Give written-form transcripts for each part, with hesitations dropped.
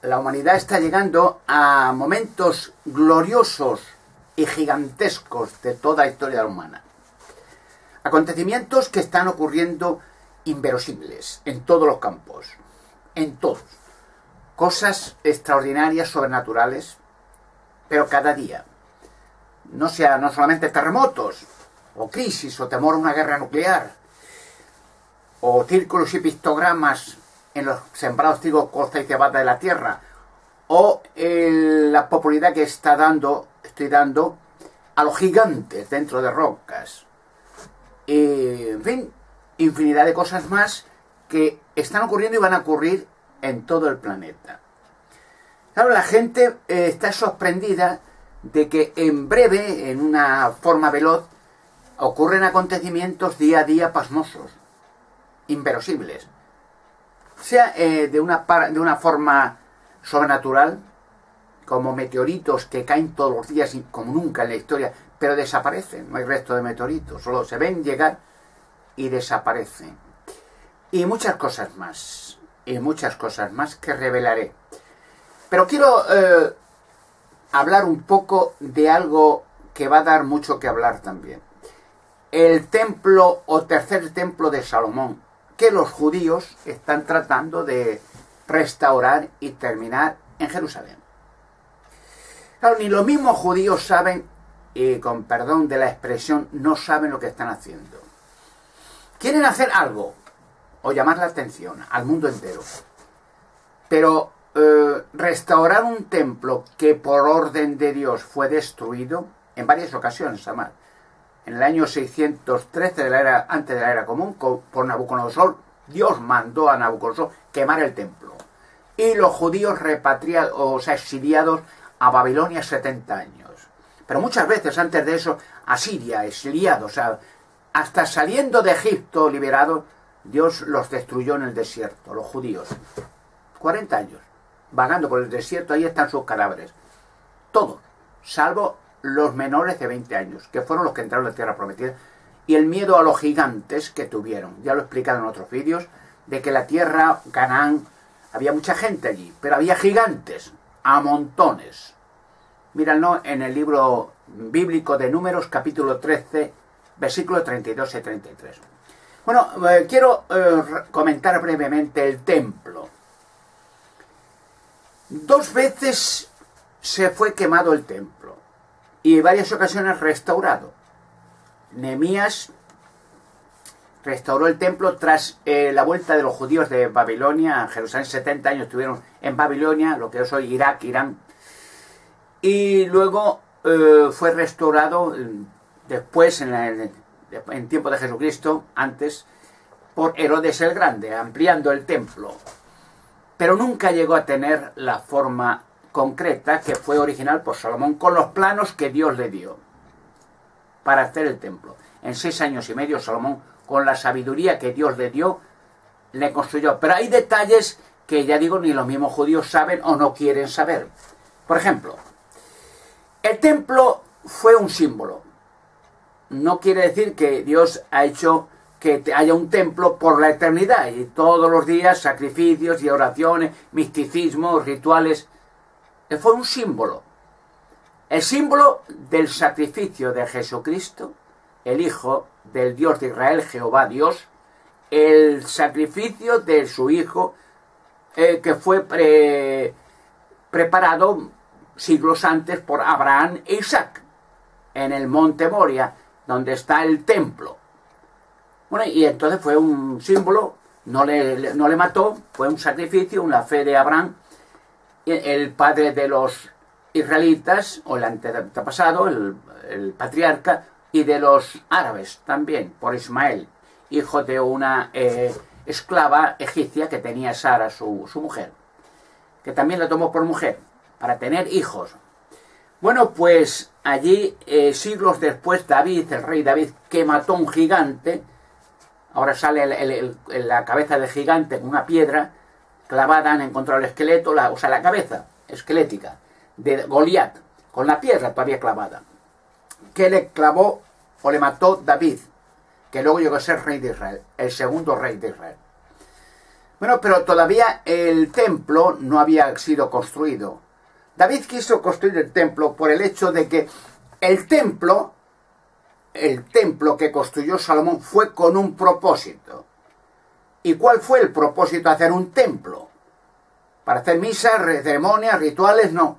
la humanidad está llegando a momentos gloriosos y gigantescos de toda la historia humana. Acontecimientos que están ocurriendo inverosímiles en todos los campos, en todos. Cosas extraordinarias, sobrenaturales, pero cada día. No solamente terremotos, o crisis, o temor a una guerra nuclear, o círculos y pictogramas en los sembrados trigo, colza y cebada de la tierra, o la popularidad que estoy dando a los gigantes dentro de rocas. Y, en fin, infinidad de cosas más que están ocurriendo y van a ocurrir en todo el planeta. Claro, la gente está sorprendida de que en breve, en una forma veloz, ocurren acontecimientos día a día pasmosos, inverosímiles. Sea de una forma sobrenatural, como meteoritos que caen todos los días como nunca en la historia, pero desaparecen, no hay resto de meteoritos, solo se ven llegar y desaparecen. Y muchas cosas más que revelaré. Pero quiero hablar un poco de algo que va a dar mucho que hablar también. El templo o tercer templo de Salomón, que los judíos están tratando de restaurar y terminar en Jerusalén. Claro, ni los mismos judíos saben, y con perdón de la expresión, no saben lo que están haciendo. Quieren hacer algo, o llamar la atención al mundo entero. Pero restaurar un templo que por orden de Dios fue destruido, en varias ocasiones, además, en el año 613 antes de la era común, por Nabucodonosor, Dios mandó a Nabucodonosor quemar el templo. Y los judíos repatriados, o sea, exiliados a Babilonia 70 años. Pero muchas veces antes de eso, a Siria, exiliados, o sea, hasta saliendo de Egipto liberados, Dios los destruyó en el desierto, los judíos. 40 años, vagando por el desierto, ahí están sus cadáveres. Todos, salvo los menores de 20 años, que fueron los que entraron en la tierra prometida, y el miedo a los gigantes que tuvieron. Ya lo he explicado en otros vídeos, de que la tierra, Canaán, había mucha gente allí, pero había gigantes, a montones. Míranlo en el libro bíblico de Números, capítulo 13, versículos 32 y 33. Bueno, quiero comentar brevemente el templo. 2 veces se fue quemado el templo y en varias ocasiones restaurado. Nehemías restauró el templo tras la vuelta de los judíos de Babilonia a Jerusalén. 70 años estuvieron en Babilonia, lo que es hoy Irak, Irán. Y luego fue restaurado después, en tiempo de Jesucristo, antes, por Herodes el Grande, ampliando el templo. Pero nunca llegó a tener la forma concreta que fue original por Salomón, con los planos que Dios le dio para hacer el templo. En 6 años y medio, Salomón, con la sabiduría que Dios le dio, le construyó. Pero hay detalles que, ya digo, ni los mismos judíos saben o no quieren saber. Por ejemplo, el templo fue un símbolo. No quiere decir que Dios ha hecho que haya un templo por la eternidad y todos los días sacrificios y oraciones, misticismo, rituales. Fue un símbolo. El símbolo del sacrificio de Jesucristo, el Hijo del Dios de Israel, Jehová Dios, el sacrificio de su Hijo que fue preparado siglos antes por Abraham e Isaac en el monte Moria, donde está el templo. Bueno, y entonces fue un símbolo, no le mató, fue un sacrificio, una fe de Abraham, el padre de los israelitas, o el antepasado, el patriarca, y de los árabes también, por Ismael, hijo de una esclava egipcia que tenía Sara, su mujer, que también la tomó por mujer, para tener hijos. Bueno, pues allí, siglos después, David, el rey David, que mató un gigante, ahora sale la cabeza del gigante con una piedra clavada, han encontrado el esqueleto, o sea, la cabeza esquelética de Goliat, con la piedra todavía clavada, que le clavó o le mató David, que luego llegó a ser rey de Israel, el segundo rey de Israel. Bueno, pero todavía el templo no había sido construido. David quiso construir el templo por el hecho de que el templo que construyó Salomón fue con un propósito. ¿Y cuál fue el propósito de hacer un templo? Para hacer misas, ceremonias, rituales, no.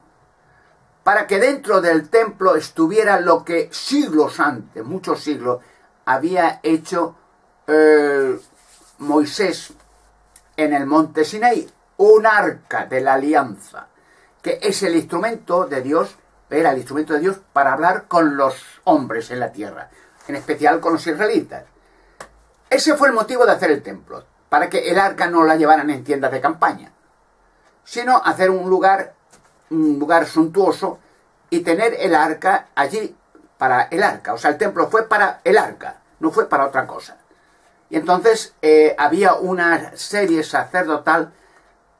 Para que dentro del templo estuviera lo que siglos antes, muchos siglos, había hecho Moisés en el monte Sinaí, un arca de la alianza, que es el instrumento de Dios, era el instrumento de Dios para hablar con los hombres en la tierra, en especial con los israelitas. Ese fue el motivo de hacer el templo, para que el arca no la llevaran en tiendas de campaña, sino hacer un lugar suntuoso y tener el arca allí para el arca. O sea, el templo fue para el arca, no fue para otra cosa. Y entonces había una serie sacerdotal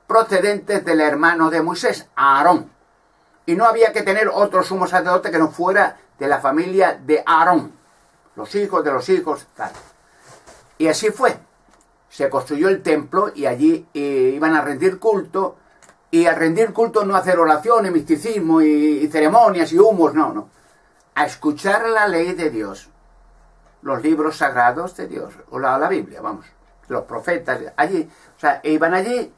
procedentes del hermano de Moisés, Aarón. Y no había que tener otro sumo sacerdote que no fuera de la familia de Aarón. Los hijos de los hijos, tal. Y así fue. Se construyó el templo y allí iban a rendir culto. Y al rendir culto no hacer oraciones, misticismo y ceremonias y humos, no. A escuchar la ley de Dios. Los libros sagrados de Dios, o la Biblia, vamos, los profetas, allí, o sea, iban allí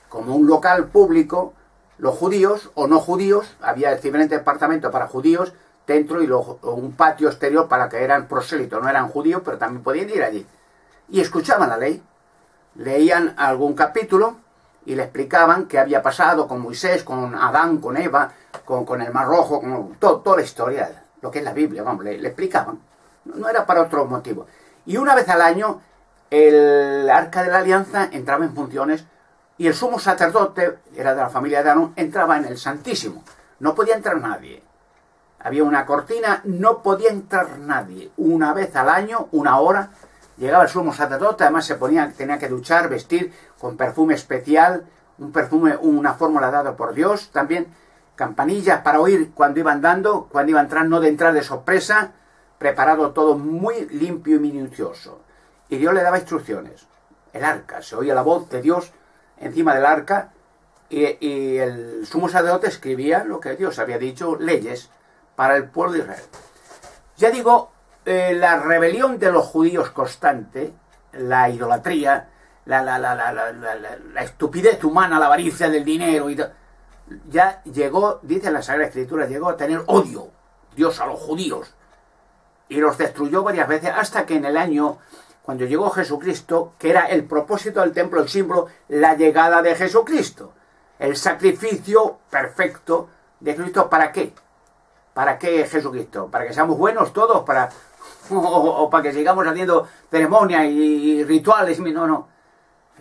como un local público, los judíos o no judíos, había diferentes departamentos para judíos dentro y un patio exterior para que eran prosélitos, no eran judíos, pero también podían ir allí. Y escuchaban la ley, leían algún capítulo y le explicaban qué había pasado con Moisés, con Adán, con Eva, con el Mar Rojo, con toda la historia, lo que es la Biblia, vamos, le explicaban. No era para otro motivo. Y una vez al año, el Arca de la Alianza entraba en funciones y el sumo sacerdote, era de la familia de Aarón, entraba en el Santísimo. No podía entrar nadie. Había una cortina, no podía entrar nadie. Una vez al año, una hora, llegaba el sumo sacerdote, además tenía que duchar, vestir con perfume especial, un perfume, una fórmula dada por Dios, también campanillas para oír cuando iba andando, cuando iba a entrar, no de entrar de sorpresa, preparado todo muy limpio y minucioso. Y Dios le daba instrucciones. El arca, se oía la voz de Dios encima del arca y el sumo sacerdote escribía lo que Dios había dicho, leyes para el pueblo de Israel. Ya digo, la rebelión de los judíos constante, la idolatría, la estupidez humana, la avaricia del dinero, ya llegó, dice la Sagrada Escritura, llegó a tener odio Dios a los judíos. Y los destruyó varias veces hasta que en el año, cuando llegó Jesucristo, que era el propósito del templo, el símbolo, la llegada de Jesucristo. El sacrificio perfecto de Cristo, ¿para qué? ¿Para qué Jesucristo? ¿Para que seamos buenos todos? ¿O para que sigamos haciendo ceremonias y rituales? No.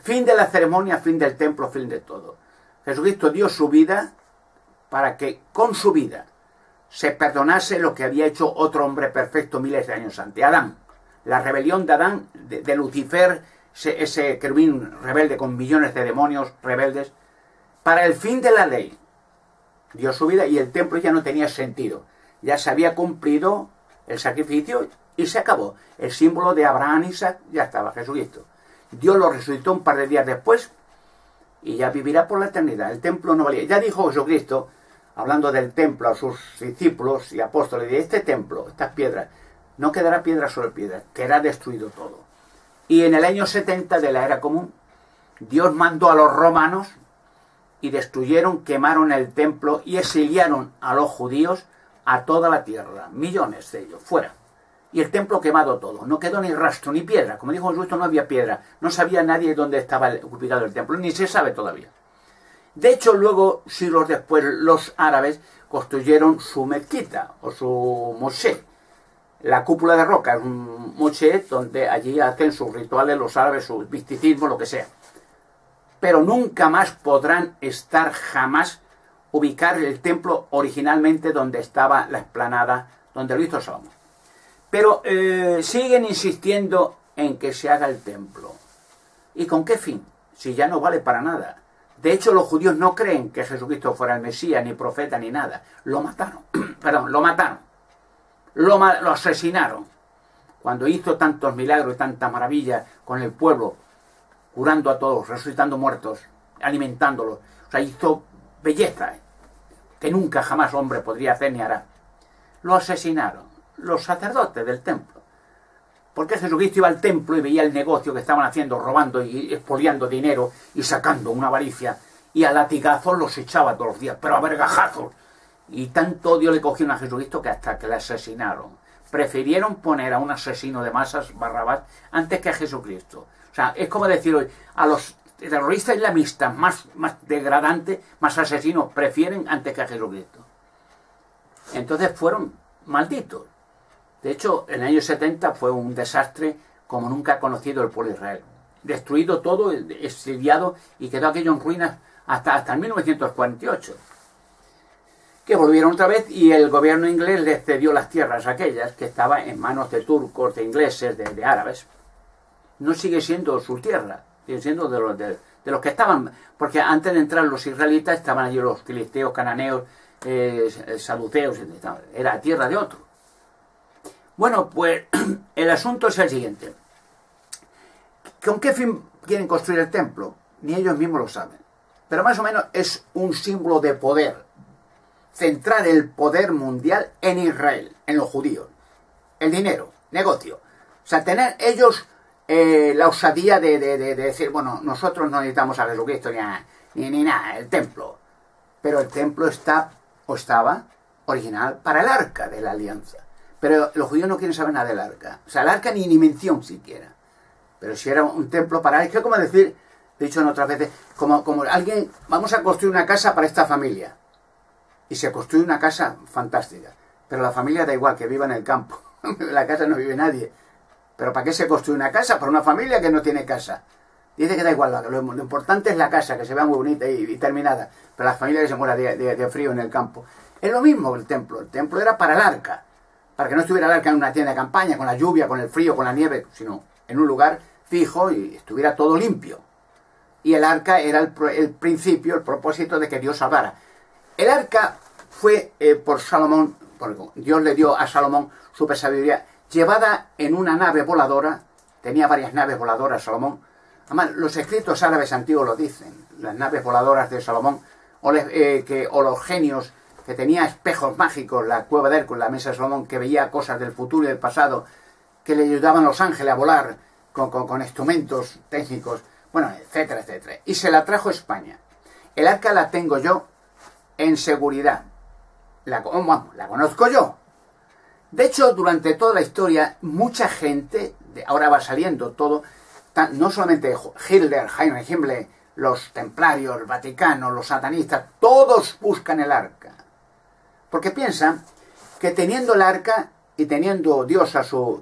Fin de la ceremonia, fin del templo, fin de todo. Jesucristo dio su vida para que con su vida se perdonase lo que había hecho otro hombre perfecto miles de años antes, Adán. La rebelión de Adán, de Lucifer, ese querubín rebelde con millones de demonios rebeldes, para el fin de la ley. Dio su vida y el templo ya no tenía sentido. Ya se había cumplido el sacrificio y se acabó. El símbolo de Abraham y Isaac ya estaba, Jesucristo. Dios lo resucitó un par de días después y ya vivirá por la eternidad. El templo no valía. Ya dijo Jesucristo, hablando del templo a sus discípulos y apóstoles, de este templo, estas piedras, no quedará piedra sobre piedra, quedará destruido todo. Y en el año 70 de la era común, Dios mandó a los romanos y destruyeron, quemaron el templo y exiliaron a los judíos a toda la tierra, millones de ellos, fuera. Y el templo quemado todo, no quedó ni rastro ni piedra. Como dijo Jesucristo, no había piedra, no sabía nadie dónde estaba ubicado el templo, ni se sabe todavía. De hecho, luego, siglos después, los árabes construyeron su mezquita o su mosqué. La cúpula de roca es un mosqué donde allí hacen sus rituales los árabes, su misticismo, lo que sea. Pero nunca más podrán estar jamás ubicar el templo originalmente donde estaba la explanada, donde lo hizo Salomón. Pero siguen insistiendo en que se haga el templo. ¿Y con qué fin? Si ya no vale para nada. De hecho, los judíos no creen que Jesucristo fuera el Mesías, ni profeta, ni nada. Lo mataron. Perdón, lo mataron. Lo asesinaron. Cuando hizo tantos milagros y tantas maravillas con el pueblo, curando a todos, resucitando muertos, alimentándolos. O sea, hizo belleza que nunca jamás hombre podría hacer ni hará. Lo asesinaron los sacerdotes del templo. Porque Jesucristo iba al templo y veía el negocio que estaban haciendo, robando y expoliando dinero y sacando una avaricia. Y a latigazos los echaba todos los días, pero a vergajazos. Y tanto odio le cogieron a Jesucristo que hasta que le asesinaron. Prefirieron poner a un asesino de masas, Barrabás, antes que a Jesucristo. O sea, es como decir hoy, a los terroristas islamistas más degradantes, más asesinos, prefieren antes que a Jesucristo. Entonces fueron malditos. De hecho, en el año 70 fue un desastre como nunca ha conocido el pueblo de Israel. Destruido todo, exiliado, y quedó aquello en ruinas hasta el 1948. Que volvieron otra vez y el gobierno inglés les cedió las tierras aquellas que estaban en manos de turcos, de ingleses, de árabes. No sigue siendo su tierra, sigue siendo de los que estaban, porque antes de entrar los israelitas estaban allí los filisteos, cananeos, saduceos, era tierra de otro. Bueno, pues el asunto es el siguiente. ¿Con qué fin quieren construir el templo? Ni ellos mismos lo saben. Pero más o menos es un símbolo de poder. Centrar el poder mundial en Israel, en los judíos. El dinero, negocio. O sea, tener ellos la osadía de decir, bueno, nosotros no necesitamos a Jesucristo ni nada, el templo. Pero el templo estaba original para el arca de la alianza. Pero los judíos no quieren saber nada del arca. O sea, el arca ni mención siquiera. Pero si era un templo para... Es que como decir, dicho en otras veces, como alguien, vamos a construir una casa para esta familia. Y se construye una casa fantástica. Pero la familia da igual, que viva en el campo. En la casa no vive nadie. Pero ¿para qué se construye una casa? Para una familia que no tiene casa. Dice que da igual, lo importante es la casa, que se vea muy bonita y terminada. Pero la familia que se muera de frío en el campo. Es lo mismo que el templo. El templo era para el arca. Para que no estuviera el arca en una tienda de campaña, con la lluvia, con el frío, con la nieve, sino en un lugar fijo y estuviera todo limpio. Y el arca era el principio, el propósito de que Dios salvara. El arca fue por Salomón, porque Dios le dio a Salomón super sabiduría, llevada en una nave voladora. Tenía varias naves voladoras Salomón. Además, los escritos árabes antiguos lo dicen, las naves voladoras de Salomón, o los genios, que tenía espejos mágicos, la cueva de Hércules, la mesa de Salomón, que veía cosas del futuro y del pasado, que le ayudaban los ángeles a volar con instrumentos técnicos, bueno, etcétera, etcétera. Y se la trajo a España. El arca la tengo yo en seguridad. La conozco yo. De hecho, durante toda la historia, mucha gente, ahora va saliendo todo, no solamente Hitler, Heinrich Himmler, los templarios, el Vaticano, los satanistas, todos buscan el arca. Porque piensan que teniendo el arca y teniendo Dios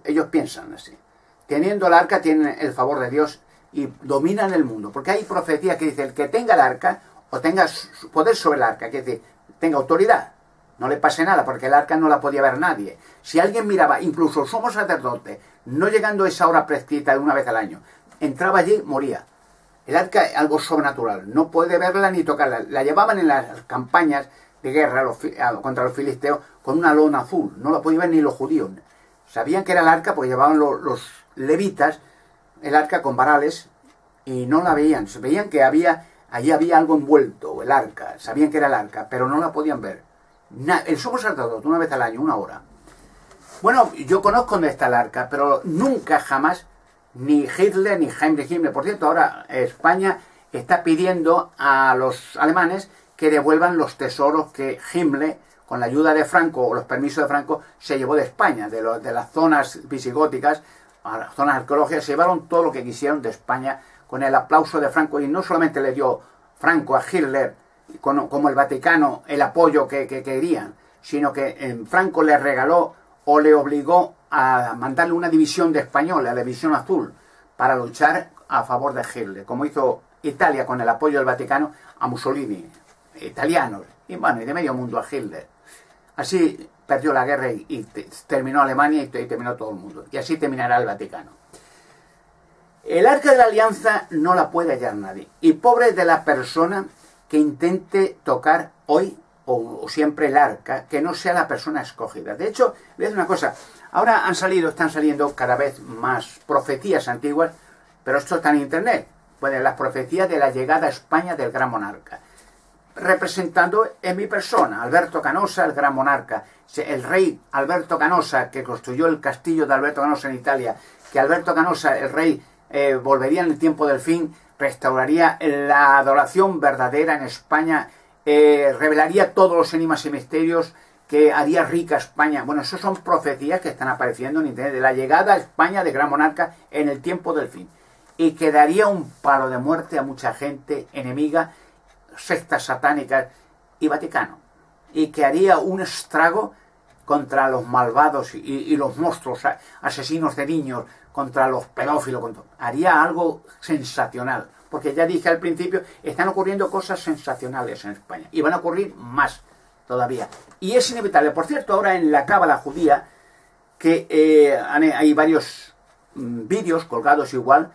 ellos piensan así. Teniendo el arca tienen el favor de Dios y dominan el mundo. Porque hay profecía que dice el que tenga el arca o tenga poder sobre el arca, que decir, tenga autoridad. No le pase nada, porque el arca no la podía ver nadie. Si alguien miraba, incluso somos sacerdotes, no llegando a esa hora prescrita de una vez al año, entraba allí, moría. El arca es algo sobrenatural, no puede verla ni tocarla. La llevaban en las campañas de guerra contra los filisteos con una lona azul. No la podían ver ni los judíos. Sabían que era el arca porque llevaban los levitas el arca con varales y no la veían. Veían que allí había algo envuelto, el arca. Sabían que era el arca, pero no la podían ver. El sumo sacerdote, una vez al año, una hora. Bueno, yo conozco dónde está el arca, pero nunca jamás ni Hitler ni Heinrich Himmler. Por cierto, ahora España está pidiendo a los alemanes que devuelvan los tesoros que Himmler, con la ayuda de Franco o los permisos de Franco, se llevó de España, de las zonas visigóticas, a las zonas arqueológicas. Se llevaron todo lo que quisieron de España con el aplauso de Franco, y no solamente le dio Franco a Hitler como el Vaticano el apoyo que querían, sino que Franco le regaló o le obligó a mandarle una división de españoles, la división azul, para luchar a favor de Hitler, como hizo Italia con el apoyo del Vaticano a Mussolini, italianos, y bueno, y de medio mundo a Hitler. Así perdió la guerra y terminó Alemania y terminó todo el mundo. Y así terminará el Vaticano. El arca de la alianza no la puede hallar nadie. Y pobre de la persona que intente tocar hoy o siempre el arca, que no sea la persona escogida. De hecho, voy a decir una cosa. Ahora están saliendo cada vez más profecías antiguas, pero esto está en internet. pues, las profecías de la llegada a España del gran monarca, representando en mi persona, Alberto Canosa, el gran monarca, el rey Alberto Canosa, que construyó el castillo de Alberto Canosa en Italia, que Alberto Canosa, el rey, volvería en el tiempo del fin, restauraría la adoración verdadera en España, revelaría todos los enigmas y misterios, que haría rica España. Bueno, eso son profecías que están apareciendo en internet, de la llegada a España de gran monarca en el tiempo del fin, y que daría un palo de muerte a mucha gente enemiga, sectas satánicas y Vaticano, y que haría un estrago contra los malvados y los monstruos asesinos de niños, contra los pedófilos, haría algo sensacional, porque ya dije al principio, están ocurriendo cosas sensacionales en España, y van a ocurrir más todavía, y es inevitable. Por cierto, ahora en la cábala judía, que hay varios vídeos colgados igual,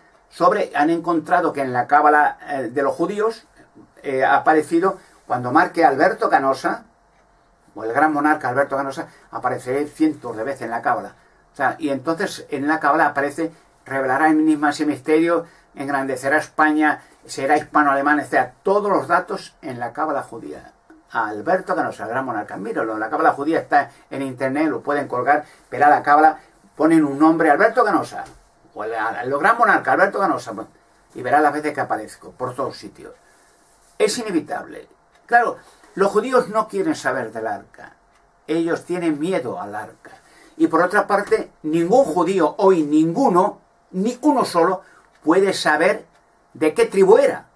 han encontrado que en la cábala de los judíos ha aparecido, cuando marque Alberto Canosa, o el gran monarca Alberto Canosa, aparecerá cientos de veces en la cábala. O sea, y entonces en la cábala aparece, revelará enigmas y misterios, engrandecerá España, será hispano-alemán, etc. Todos los datos en la cábala judía. Alberto Canosa, el gran monarca. Míralo, la cábala judía está en internet, lo pueden colgar, pero a la cábala ponen un nombre, Alberto Canosa, o el gran monarca Alberto Canosa, y verá las veces que aparezco por todos sitios. Es inevitable. Claro, los judíos no quieren saber del arca. Ellos tienen miedo al arca. Y por otra parte, ningún judío, hoy ninguno, ni uno solo, puede saber de qué tribu era.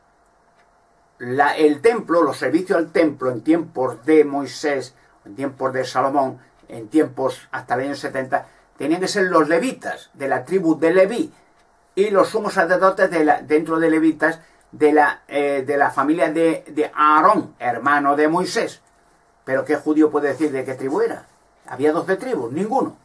El templo, los servicios al templo en tiempos de Moisés, en tiempos de Salomón, en tiempos hasta el año 70, tenían que ser los levitas, de la tribu de Leví, y los sumos sacerdotes dentro de levitas, de la familia de Aarón, hermano de Moisés. Pero ¿qué judío puede decir de qué tribu era? Había 12 tribus, ninguno.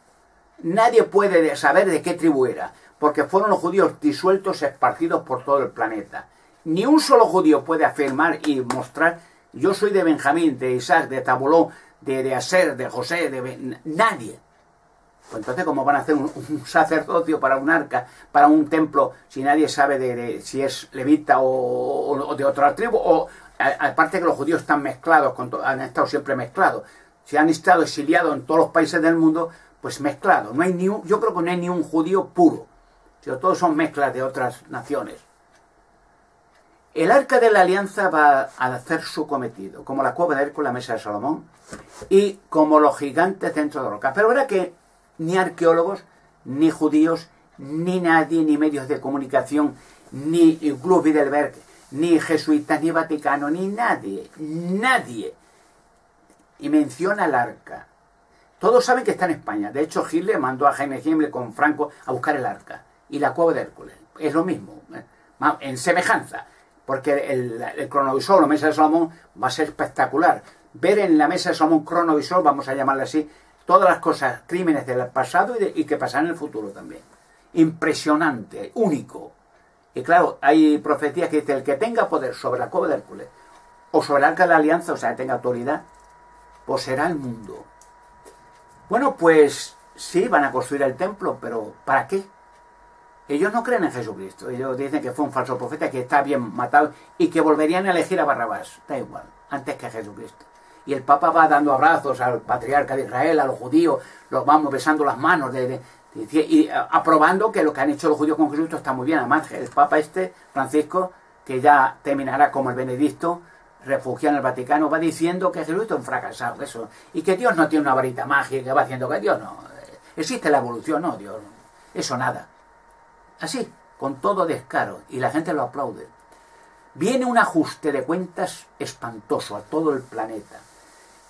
Nadie puede saber de qué tribu era, porque fueron los judíos disueltos, esparcidos por todo el planeta. Ni un solo judío puede afirmar y mostrar, yo soy de Benjamín, de Isaac, de Tabulón, de Aser, de José, nadie. Pues entonces, ¿cómo van a hacer un sacerdocio para un arca, para un templo, si nadie sabe si es levita o de otra tribu? O aparte que los judíos están mezclados, han estado siempre mezclados. Si han estado exiliados en todos los países del mundo, pues mezclados. No hay yo creo que no hay ni un judío puro, sino todos son mezclas de otras naciones. El arca de la alianza va a hacer su cometido, como la cueva de Hércules, la mesa de Salomón, y como los gigantes dentro de roca. Pero verá que ni arqueólogos, ni judíos, ni nadie, ni medios de comunicación, ni Club Bilderberg, ni jesuitas, ni Vaticano, ni nadie, y menciona el arca. Todos saben que está en España. De hecho, Hitler mandó a Jaime Himmler con Franco a buscar el arca. Y la cueva de Hércules. Es lo mismo, en semejanza. Porque el cronovisor, la mesa de Salomón, va a ser espectacular. Ver en la mesa de Salomón cronovisor, vamos a llamarla así, todas las cosas, crímenes del pasado y que pasarán en el futuro también. Impresionante, único. Y claro, hay profecías que dicen, el que tenga poder sobre la cueva de Hércules, o sobre el arca de la alianza, o sea, que tenga autoridad, poseerá el mundo. Bueno, pues sí, van a construir el templo, pero ¿para qué? Ellos no creen en Jesucristo. Ellos dicen que fue un falso profeta, que está bien matado y que volverían a elegir a Barrabás. Da igual, antes que a Jesucristo. Y el Papa va dando abrazos al patriarca de Israel, a los judíos, los vamos besando las manos y aprobando que lo que han hecho los judíos con Jesucristo está muy bien. Además, el Papa Francisco, que ya terminará como el Benedicto, refugiado en el Vaticano, va diciendo que Jesucristo es un fracasado, eso, y que Dios no tiene una varita mágica que va haciendo que Dios no. Existe la evolución, no, Dios, eso nada. Así, con todo descaro, y la gente lo aplaude. Viene un ajuste de cuentas espantoso a todo el planeta.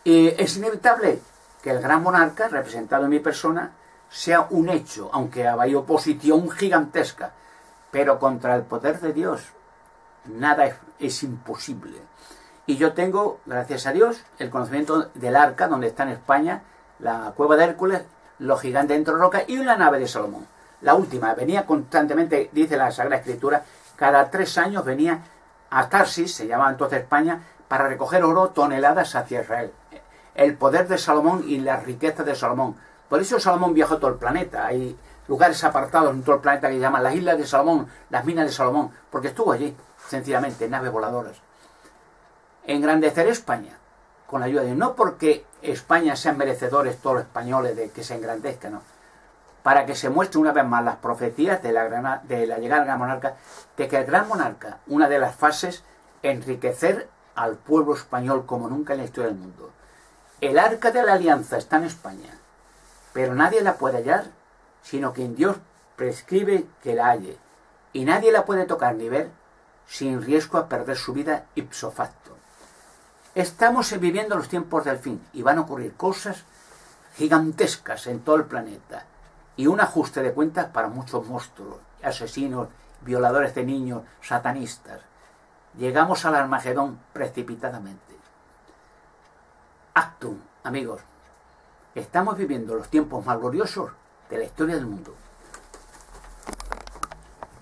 Y es inevitable que el gran monarca, representado en mi persona, sea un hecho, aunque hay oposición gigantesca. Pero contra el poder de Dios, nada es imposible. Y yo tengo, gracias a Dios, el conocimiento del arca, donde está en España, la cueva de Hércules, los gigantes dentro de roca y una nave de Salomón. La última, venía constantemente, dice la Sagrada Escritura, cada 3 años venía a Tarsis, se llamaba entonces España, para recoger oro, toneladas hacia Israel. El poder de Salomón y la riqueza de Salomón. Por eso Salomón viajó todo el planeta. Hay lugares apartados en todo el planeta que se llaman las Islas de Salomón, las Minas de Salomón, porque estuvo allí, sencillamente, en naves voladoras. Engrandecer España, con la ayuda de Dios, no porque España sean merecedores todos los españoles de que se engrandezcan, no, para que se muestre una vez más las profecías de la llegada del gran monarca, de que el gran monarca, una de las fases, enriquecer al pueblo español como nunca en la historia del mundo. El arca de la alianza está en España, pero nadie la puede hallar, sino quien Dios prescribe que la halle, y nadie la puede tocar ni ver sin riesgo a perder su vida ipso facto. Estamos viviendo los tiempos del fin y van a ocurrir cosas gigantescas en todo el planeta y un ajuste de cuentas para muchos monstruos, asesinos, violadores de niños, satanistas. Llegamos al Armagedón precipitadamente. Actum, amigos, estamos viviendo los tiempos más gloriosos de la historia del mundo.